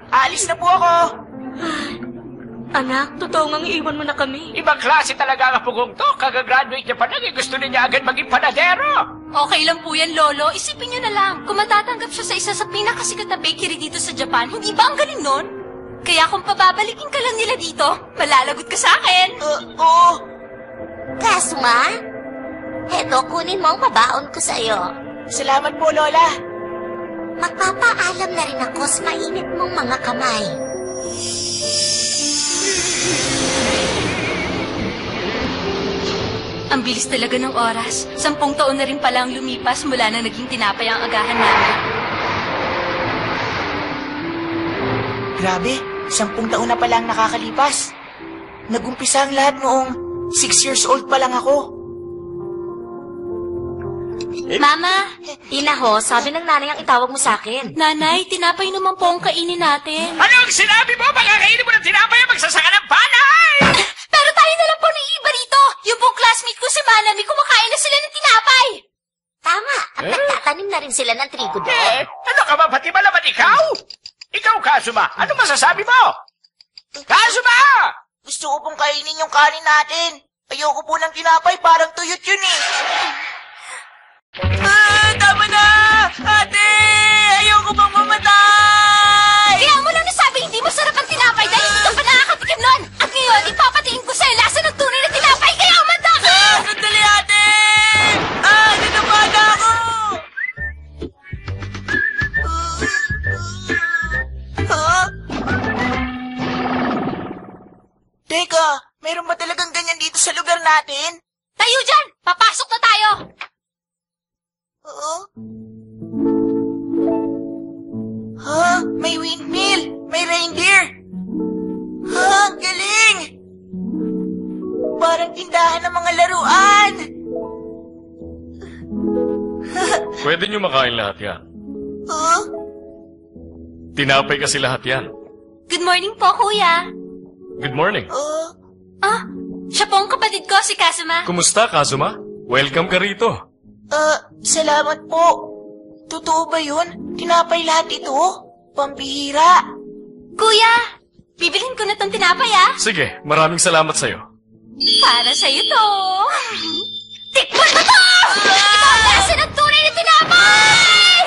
Alis na po ako. Anak, totoo ngang iwan mo na kami. Ibang klase talaga ang pugong to. Kagagraduate niya pa lang, gusto niya agad maging panadero. Okay lang po yan, Lolo. Isipin niyo na lang, kung matatanggap siya sa isa sa pinakasikat na bakery dito sa Japan, hindi ba ang galing nun? Kaya kung pababalikin ka lang nila dito, malalagot ka sa akin. Oo. Kazuma, heto, kunin mo ang pabaon ko sa'yo. Salamat po, Lola. Magpapaalam na rin ako sa mainit mong mga kamay. Ang bilis talaga ng oras. 10 taon na rin pala ang lumipas mula na naging tinapay ang agahan namin. Grabe, 10 taon na palang nakakalipas. Nagumpisa ang lahat noong 6 years old pa lang ako. Mama, Inaho, sabi ng nanay ang itawag mo sa akin. Nanay, tinapay naman po ang kainin natin. Ano ang sinabi mo? Magkakainin mo ng tinapay ang magsasaka ng panay! Pero tayo na lang po ni iba rito. Yung pong classmate ko si Manami, kumakain na sila ng tinapay. Tama, at nagtatanim na rin sila ng trigo doon. Ano ka ba? Pati ba naman ikaw? Ikaw, Kazuma, ano masasabi mo? Kazuma! Gusto ko pong kainin yung kanin natin. Ayoko po ng tinapay, parang tuyot yun eh. Tama na! Ate! Ayoko pang mamatay! Kaya mo lang nasabi hindi masarap ang tinapay dahil hindi ka pa nakakatikim nun. At ngayon, ipapatiin ko sa'yo lasa ng tunay na tinapay kaya umanda ka! Sandali, ate! Nanabaga ako! Teka, mayroon ba talagang ganyan dito sa lugar natin? Tayo dyan! Papasok na tayo! May windmill! May reindeer! Galing! Parang tindahan ng mga laruan! Pwede nyo makain lahat yan. Tinapay kasi lahat yan. Good morning po, kuya. Good morning. Siya po ang kapatid ko, si Kazuma. Kumusta, Kazuma? Welcome ka rito. Salamat po. Totoo ba yun? Tinapay lahat ito? Pambihira. Kuya, bibilhin ko na tong tinapay, ah. Sige, maraming salamat sa'yo. Para sa'yo to. Tikman mo to! Ito ang lasa ng tunay na tinapay!